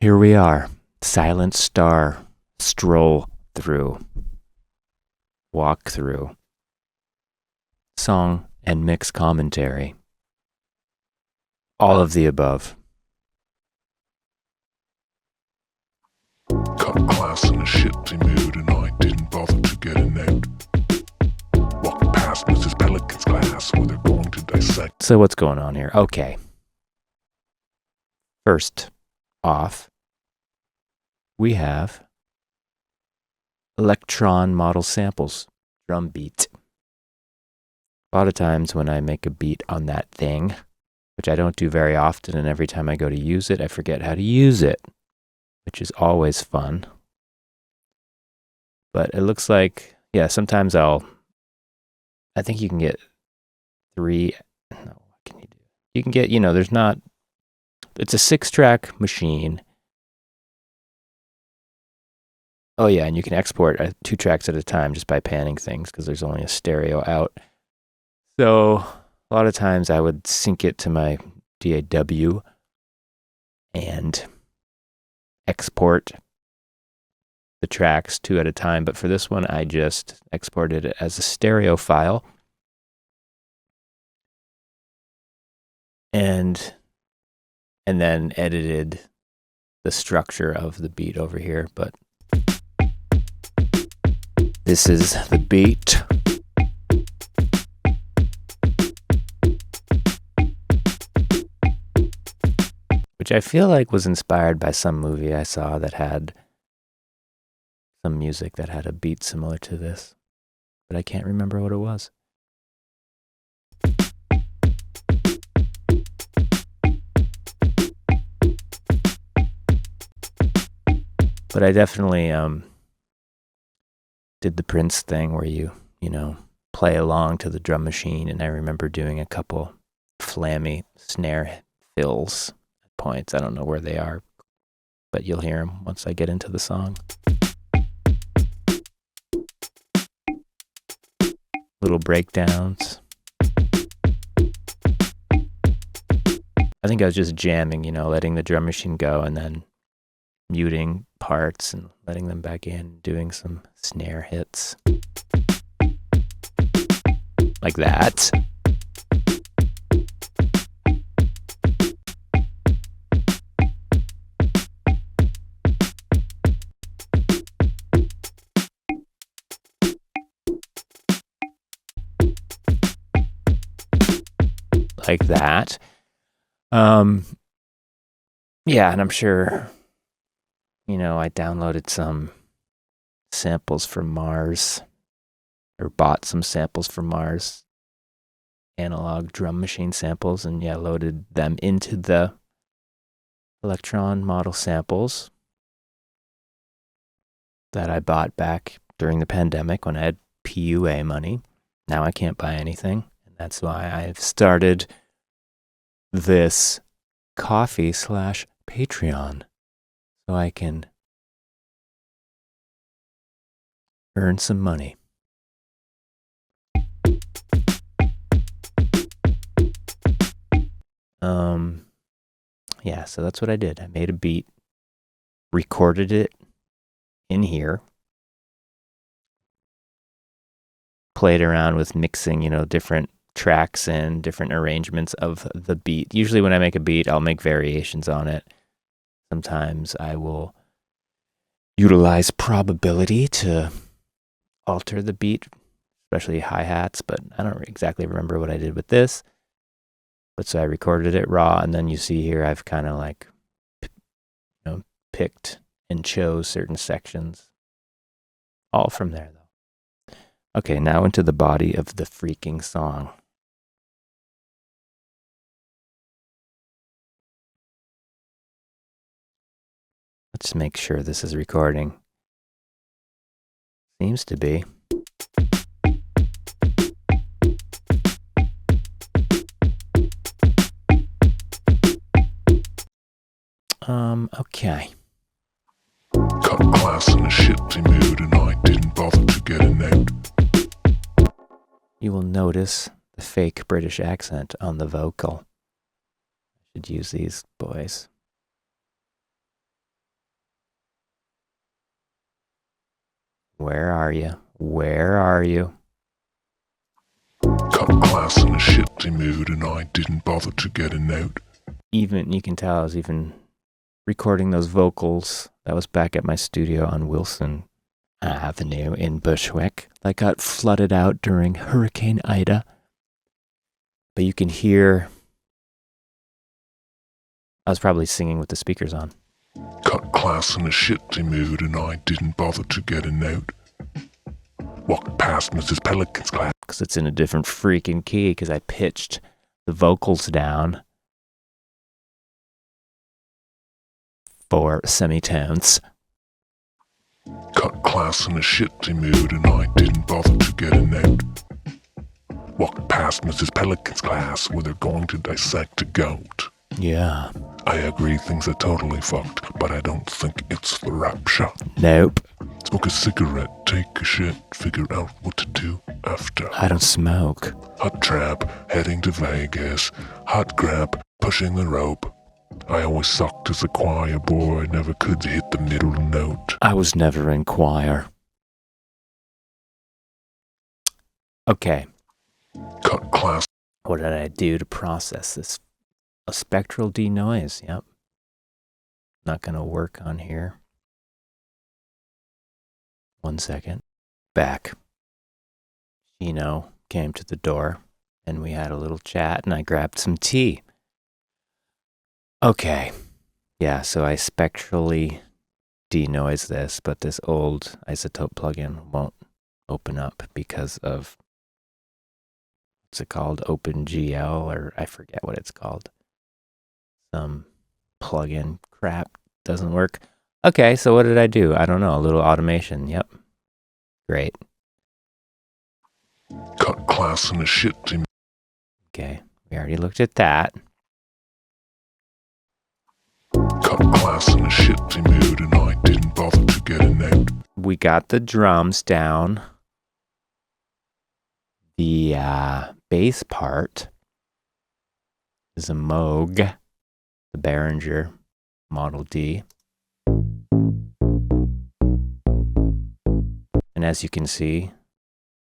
Here we are, Silent Star, Stroll through, walk through, song and mix commentary, all of the above. Cut class in a shitty mood and I didn't bother to get a note. Walked past Mrs. Pelican's class where they're going to dissect. So what's going on here? Okay. First off, we have Electron model samples, drum beat. A lot of times when I make a beat on that thing, which I don't do very often, and every time I go to use it, I forget how to use it, which is always fun. But it looks like, yeah, sometimes I think you can get what can you do? You can get, it's a 6-track machine. Oh yeah, and you can export 2 tracks at a time just by panning things because there's only a stereo out. So a lot of times I would sync it to my DAW and export the tracks 2 at a time. But for this one, I just exported it as a stereo file. And then edited the structure of the beat over here. But this is the beat. Which I feel like was inspired by some movie I saw that had some music that had a beat similar to this. But I can't remember what it was. But I definitely did the Prince thing where you play along to the drum machine, and I remember doing a couple flammy snare fills at points. I don't know where they are, but you'll hear them once I get into the song. Little breakdowns. I think I was just jamming, letting the drum machine go and then muting parts and letting them back in, doing some snare hits. Like that. Like that. Yeah, and I'm sure I downloaded some samples from Mars, or bought some samples from Mars, analog drum machine samples, and loaded them into the Electron model samples that I bought back during the pandemic when I had PUA money. Now I can't buy anything, and that's why I've started this Ko-fi/Patreon. So I can earn some money. Yeah, so that's what I did. I made a beat, recorded it in here, played around with mixing, different tracks and different arrangements of the beat. Usually when I make a beat, I'll make variations on it. Sometimes I will utilize probability to alter the beat, especially hi-hats, but I don't exactly remember what I did with this. But so I recorded it raw, and then you see here I've kind of like, picked and chose certain sections. All from there, though. Okay, now into the body of the freaking song. Let's make sure this is recording. Seems to be. Okay. Cut class in a shitty mood and I didn't bother to get a note. You will notice the fake British accent on the vocal. I should use these boys. Where are you? Where are you? Cut class in a shitty mood and I didn't bother to get a note. Even, you can tell I was even recording those vocals. That was back at my studio on Wilson Avenue in Bushwick. That got flooded out during Hurricane Ida. But you can hear, I was probably singing with the speakers on. Cut class in a shitty mood and I didn't bother to get a note. Walked past Mrs. Pelican's class. Because it's in a different freaking key because I pitched the vocals down for semitones. Cut class in a shitty mood and I didn't bother to get a note. Walked past Mrs. Pelican's class where they're going to dissect a goat. Yeah. I agree things are totally fucked, but I don't think it's the rapture. Nope. Smoke a cigarette, take a shit, figure out what to do after. I don't smoke. Hot trap, heading to Vegas. Hot grab, pushing the rope. I always sucked as a choir boy, never could hit the middle note. I was never in choir. Okay. Cut class. What did I do to process this? A spectral denoise. Yep. Not going to work on here. 1 second. Back. Chino came to the door and we had a little chat and I grabbed some tea. Okay. Yeah, so I spectrally denoise this, but this old isotope plugin won't open up because of, what's it called? OpenGL, or I forget what it's called. Some plugin crap doesn't work. Okay, so what did I do? I don't know. A little automation. Yep. Great. Cut class in a shitty. Okay, we already looked at that. Cut class in a shitty mood and I didn't bother to get a note. We got the drums down. The bass part is a Moog, the Behringer Model D. And as you can see,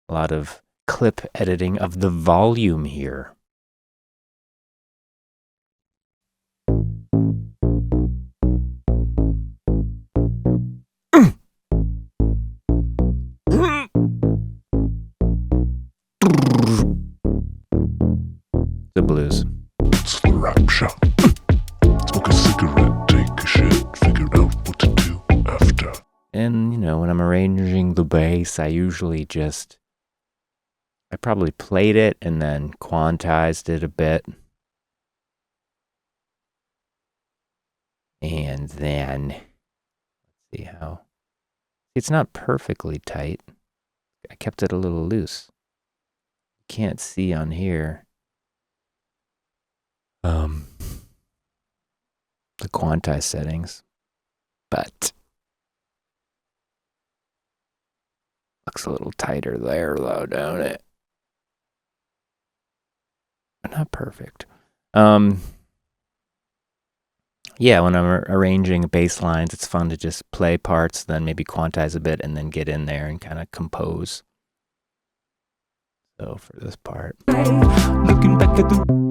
a lot of clip editing of the volume here. The blues. It's the rapture. Smoke a cigarette, take a shit, figure out what to do after. And, you know, when I'm arranging the bass, I usually just, I probably played it and then quantized it a bit. And then, let's see how, it's not perfectly tight. I kept it a little loose. You can't see on here. The quantize settings, but looks a little tighter there though, don't it? Not perfect. Yeah, when I'm arranging bass lines, it's fun to just play parts, then maybe quantize a bit, and then get in there and kind of compose. So for this part, looking back at the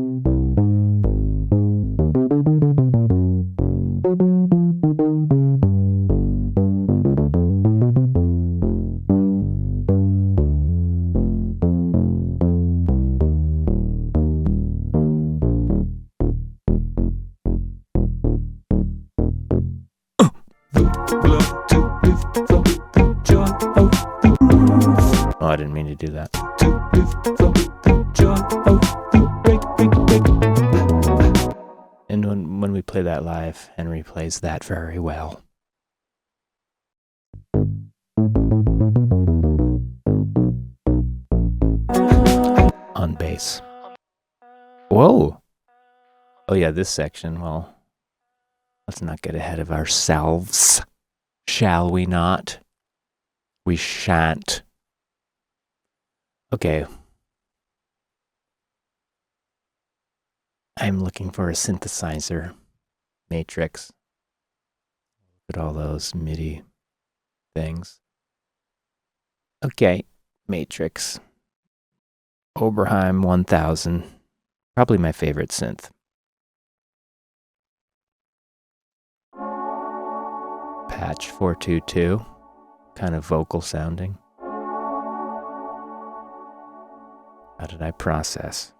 oh, I didn't mean to do that. And when we play that live, Henry plays that very well. On bass. Whoa. Oh yeah, this section, well, let's not get ahead of ourselves. Shall we not? We shan't. Okay. I'm looking for a synthesizer matrix. Look at all those MIDI things. Okay, Matrix. Oberheim 1000. Probably my favorite synth. Patch 422. Kind of vocal sounding. How did I process?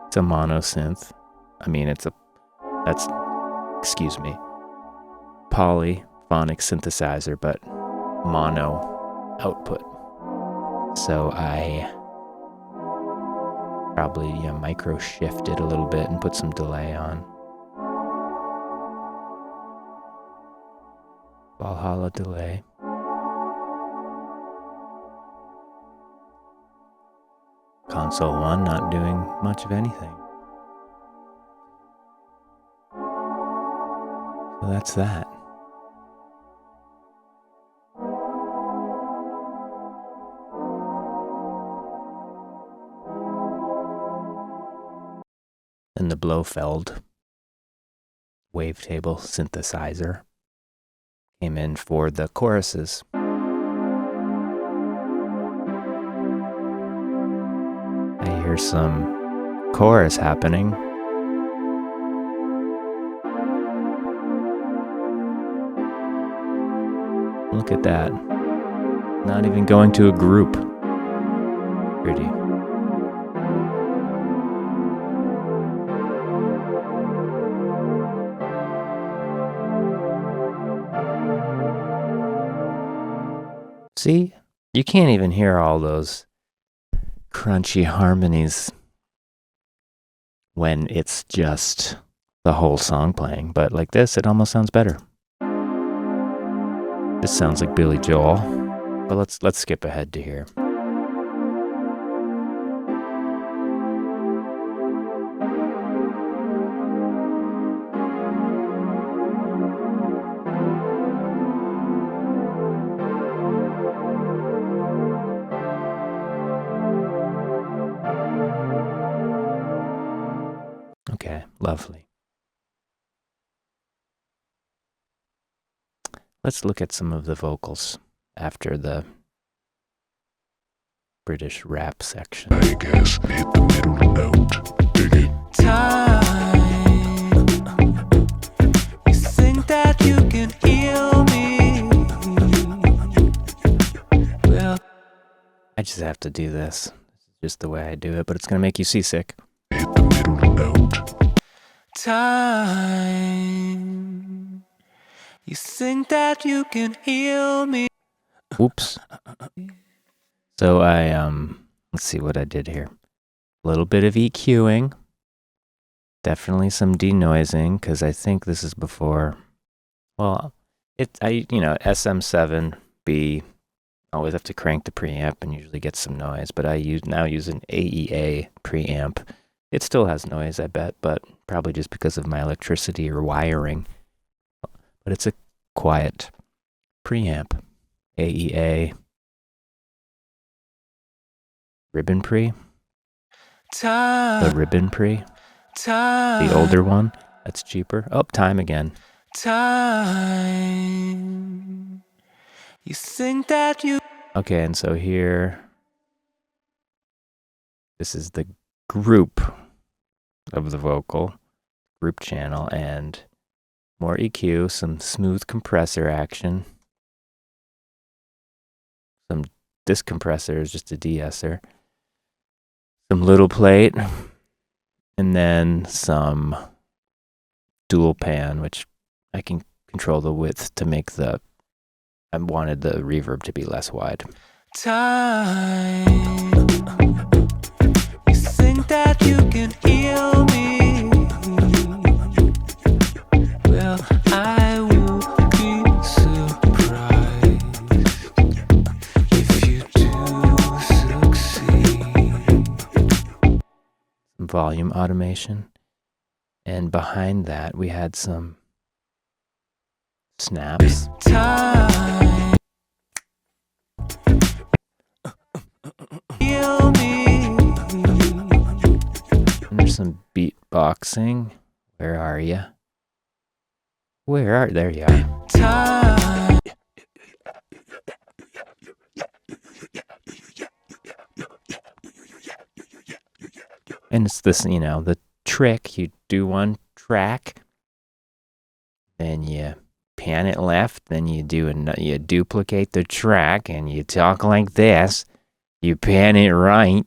It's a mono synth. I mean, excuse me, polyphonic synthesizer, but mono output. So I probably micro shifted a little bit and put some delay on. Valhalla delay. Console 1 not doing much of anything. So that's that. And the Blofeld wavetable synthesizer came in for the choruses. I hear some chorus happening. Look at that. Not even going to a group. Pretty. See? You can't even hear all those crunchy harmonies when it's just the whole song playing. But like this, it almost sounds better. This sounds like Billy Joel. But let's skip ahead to here. Okay, lovely. Let's look at some of the vocals after the British rap section. I guess hit the middle note. Dig it. Time. You think that you can heal me? Well, I just have to do this. This is just the way I do it, but it's going to make you seasick. Hit the middle note. time. You think that you can heal me? Oops. So I, let's see what I did here. A little bit of EQing. Definitely some denoising, because I think this is before, well, SM7B, always have to crank the preamp and usually get some noise, but I now use an AEA preamp. It still has noise, I bet, but probably just because of my electricity or wiring. But it's a quiet preamp. AEA ribbon pre. The ribbon pre. The older one. That's cheaper. Oh, time again. Time. You think that you... Okay, and so here, this is the group of the vocal, group channel, and more EQ, some smooth compressor action. Some this compressor is just a de-esser. Some little plate, and then some dual pan, which I can control the width to make I wanted the reverb to be less wide. Time. You think that you can heal me? Well, I will be surprised if you do succeed. Some volume automation. And behind that, we had some snaps. Time. Heal me. And there's some beatboxing. Where are you? There you are. Time. And it's this, the trick. You do one track, then you pan it left, then you duplicate the track, and you talk like this. You pan it right,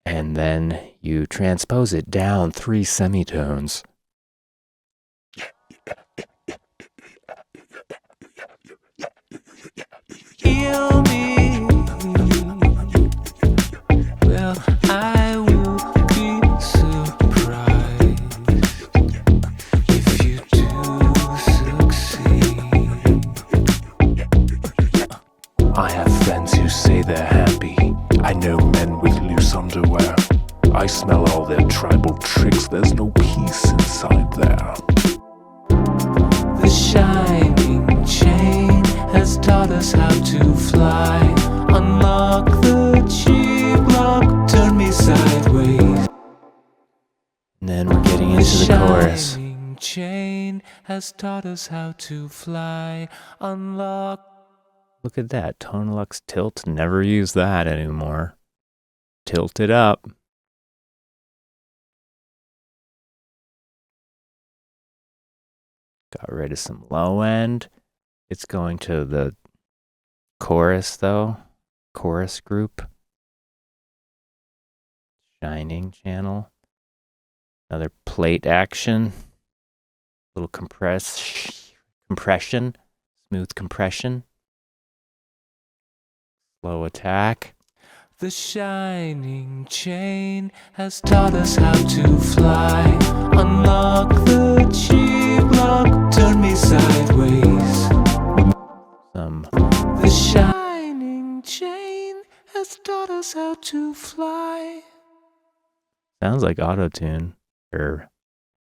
and then you transpose it down 3 semitones. Heal me. Well, I will be surprised if you do succeed. I have friends who say they're happy. I know men with loose underwear. I smell all their tribal tricks. There's no peace inside there. The shining chain has taught us how to fly. Unlock the G-block, turn me sideways. And then we're getting into the chorus. The shining chain has taught us how to fly. Unlock. Look at that. Tonalux tilt. Never use that anymore. Tilt it up. Got rid of some low end. It's going to the chorus, though. Chorus group. Shining channel. Another plate action. Little compression. Smooth compression. Slow attack. The shining chain has taught us how to fly. Unlock the G-block, turn me sideways. The shining chain has taught us how to fly. Sounds like auto-tune, or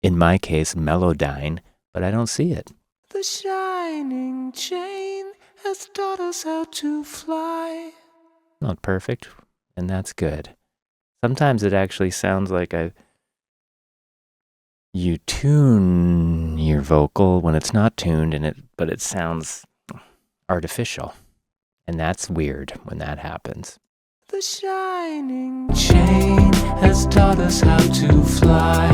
in my case, Melodyne, but I don't see it. The shining chain has taught us how to fly. Not perfect, and that's good. Sometimes it actually sounds like you tune your vocal when it's not tuned, but it sounds artificial, and that's weird when that happens. The shining chain has taught us how to fly.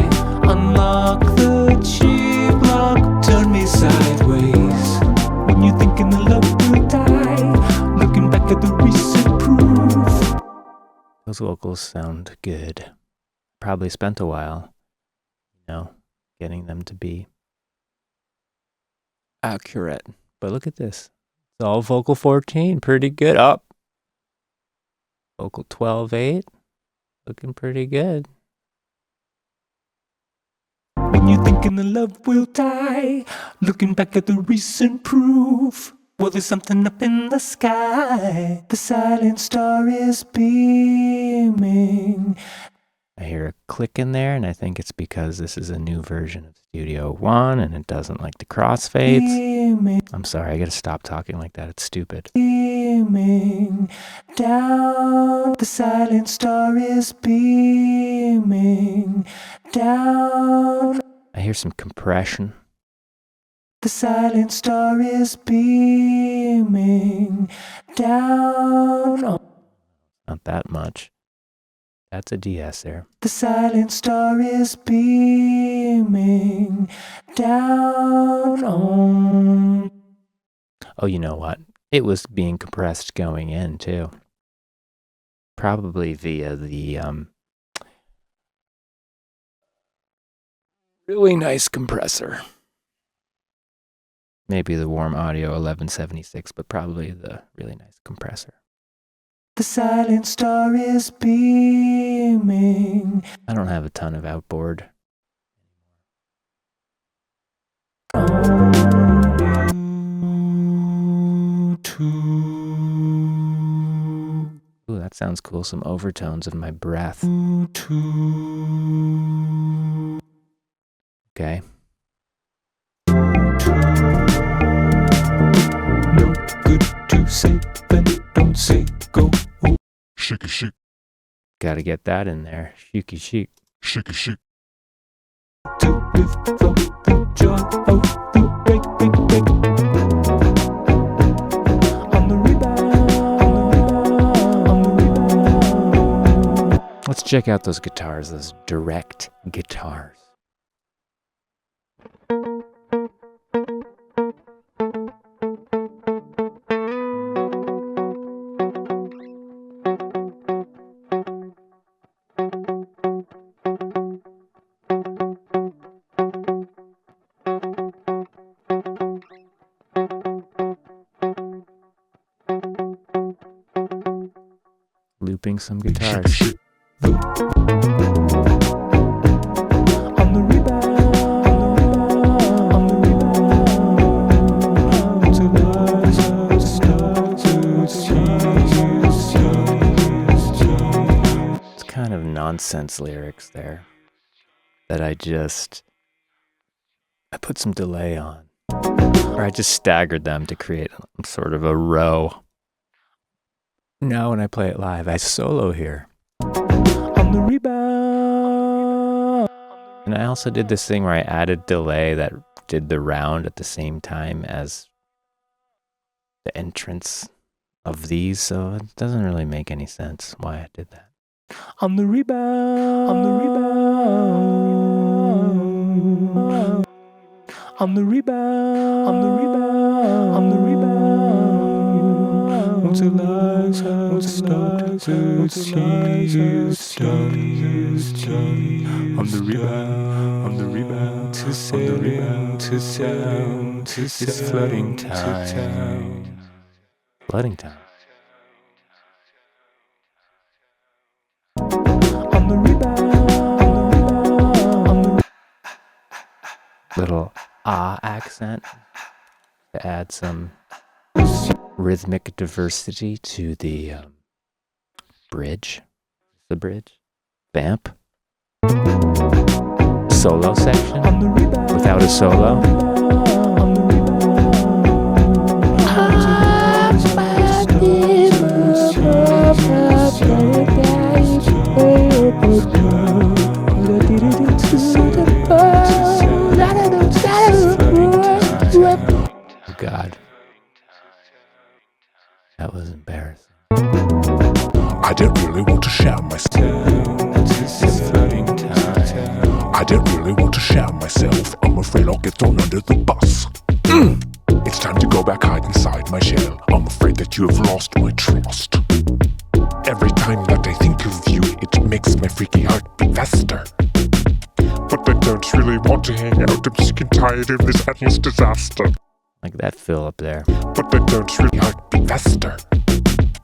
Unlock the G-block, turn me sideways. When you're thinking the love will die, looking back at the recent proof. Those vocals sound good. Probably spent a while, getting them to be accurate. But look at this. It's all vocal 14, pretty good. Up. Vocal 12-8, looking pretty good. When you're thinking the love will die, looking back at the recent proof. Well, there's something up in the sky. The silent star is beaming. I hear a click in there, and I think it's because this is a new version of Studio One, and it doesn't like the crossfades. Beaming. I'm sorry, I gotta stop talking like that. It's stupid. Beaming down, the silent star is beaming down. I hear some compression. The silent star is beaming down. Not that much. That's a DS there. The silent star is beaming down on. Oh, you know what? It was being compressed going in, too. Probably via the really nice compressor. Maybe the Warm Audio 1176, but probably the really nice compressor. The silent star is beaming. I don't have a ton of outboard. Ooh, that sounds cool. Some overtones of my breath. Okay. No good to say, then don't say go. Shake it, shake, Gotta get that in there. Shooky chic. shake it, shake. To live for the joy of the break. On the rebound. Let's Check out those guitars, those direct guitars. Looping some guitars. On the rebound, on the rebound, to rise up, to start to It's kind of nonsense lyrics there that I put some delay on. Or I just staggered them to create sort of a row. Now when I play it live, I solo here. on the rebound. And I also did this thing where I added delay that did the round at the same time as the entrance of these, so it doesn't really make any sense why I did that. On the rebound, on the rebound, on the rebound, on the rebound, on the rebound, till lies have stopped, till change is done. On the rebound, to sail, to sound, it's flooding time. Flooding time. On the rebound, Little accent to add some rhythmic diversity to the bridge. The bridge. Vamp. Solo section without a solo. Oh God. That was embarrassing. I don't really want to shout myself. I don't really want to shout myself. I'm afraid I'll get thrown under the bus. It's time to go back hide inside my shell. I'm afraid that you have lost my trust. Every time that I think of you, it makes my freaky heart beat faster. But I don't really want to hang out. I'm sick and tired of this endless disaster. Like that fill up there. But I don't really heart beat faster.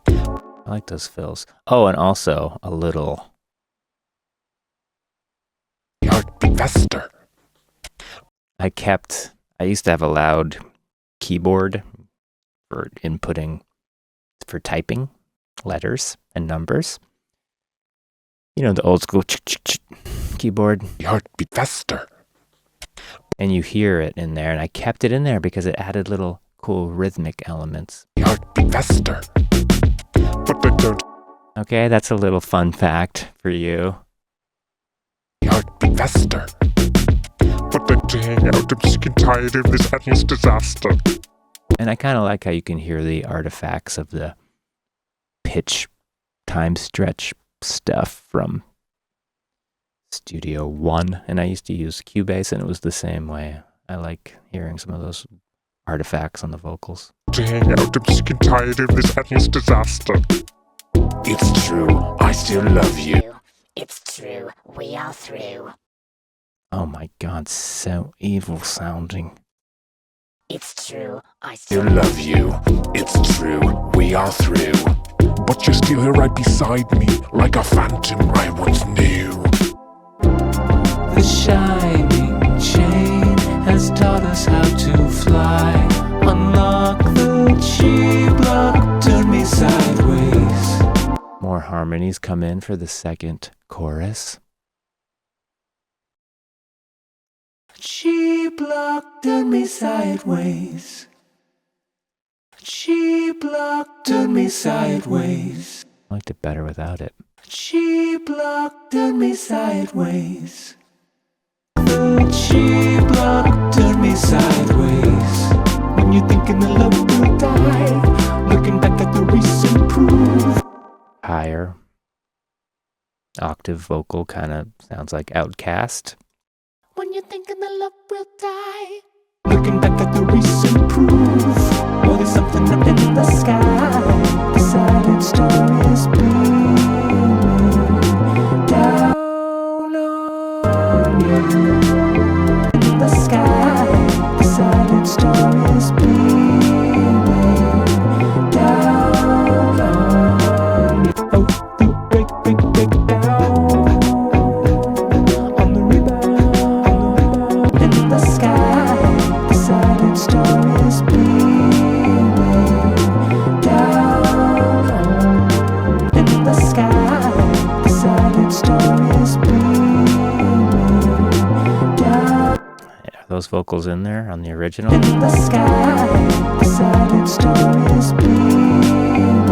I like those fills. Oh, and also a little. Heart beat faster. I used to have a loud keyboard for inputting, for typing letters and numbers. You know, the old school keyboard. Heart beat faster. And you hear it in there, and I kept it in there because it added little cool rhythmic elements. Heart beat faster. But I don't. Okay, that's a little fun fact for you. Heart beat faster. But I to hang out. I'm sick and tired of this endless disaster. And I kind of like how you can hear the artifacts of the pitch time stretch stuff from Studio One. And I used to use Cubase, and it was the same way. I like hearing some of those artifacts on the vocals. To hang out. I'm sick and tired of this endless disaster. It's true. I still love you. It's true, we are through. Oh my God, so evil sounding. It's true, I Still still love you. It's true. We are through. But you're still here right beside me, like a phantom I once knew. the shining chain has taught us how to fly. Unlock the G-block, turn me sideways. More harmonies come in for the second chorus. G-block, turn me sideways. G-block, turn me sideways. I liked it better without it. G-block, turn me sideways. The G-block, turn me sideways. When you're thinking the love will die, looking back at the recent proof. Higher. octave vocal kind of sounds like Outcast. When you're thinking the love will die, looking back at the recent proof, or there's something up in the sky. The silent star is beaming down on you. In the sky, the silent star is beaming down on you. Oh, the break down on the rebound. In the sky, the silent star is beaming down on. In the sky, the silent star is beaming down. Are those vocals in there on the original? In the sky, the silent star is beaming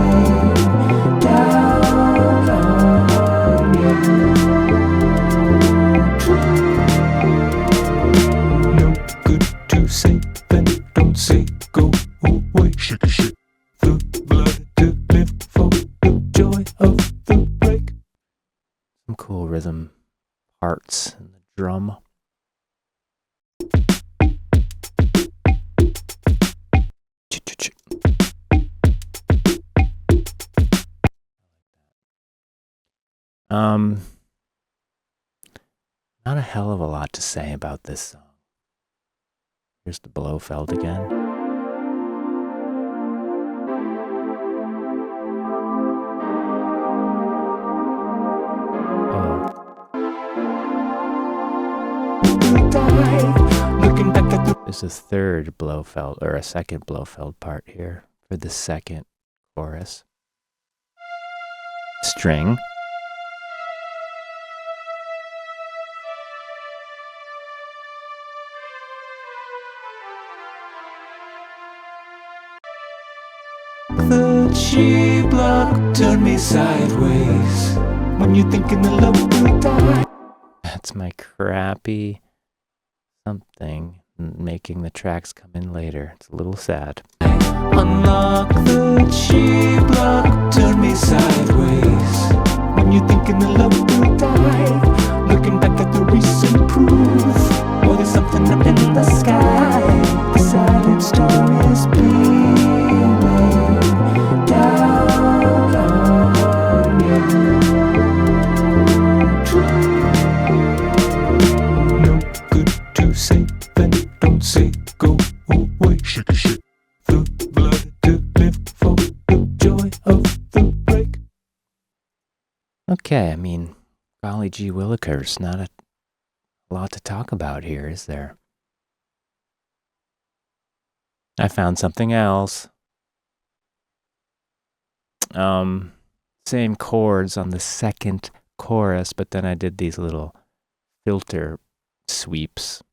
down on you. No good to say, then don't say go away. Shake it, shake. The blood to live for the joy of the break. Some cool rhythm parts in the drum. Not a hell of a lot to say about this song. Here's the Blofeld again. Looking back at the There's a third Blofeld, or a second Blofeld part here for the second chorus. String. G block, turn me sideways. When you're thinking the love will die. That's my crappy something making the tracks come in later. It's a little sad. Unlock the G block, turn me sideways. When you're thinking the love will die. Looking back at the recent proof, or there's something up in the sky. The silent star is beaming down on you. No good to say, then don't say go away. Shake it, shake. The blood to live for the joy of the break. Okay, I mean, golly gee willikers, not a lot to talk about here, is there? I found something else. Same chords on the second chorus, but then I did these little filter sweeps.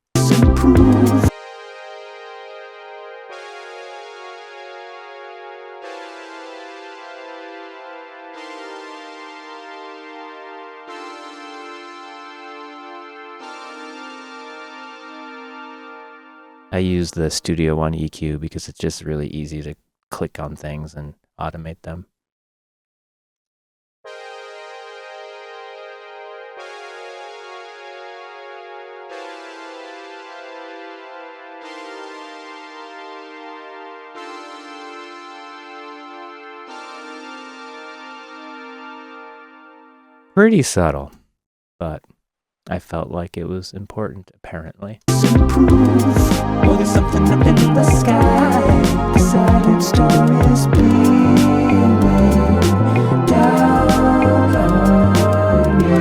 I use the Studio One EQ because it's just really easy to click on things and automate them. Pretty subtle, but I felt like it was important, apparently. Or there's something up in the sky. The silent star is beaming down on you.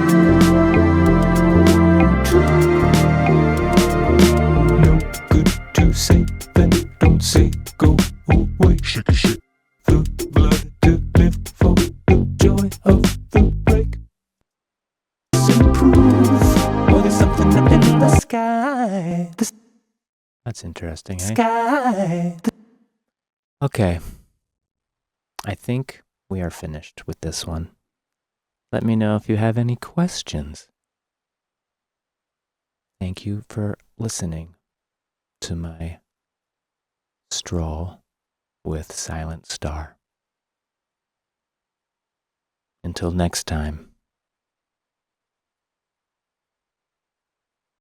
No good to say, then don't say go away. Shake it, shake. The blood to live for the joy of the break. Or there's something up in the sky. The That's interesting, eh? sky. Okay. I think we are finished with this one. Let me know if you have any questions. Thank you for listening to my stroll with Silent Star. Until next time.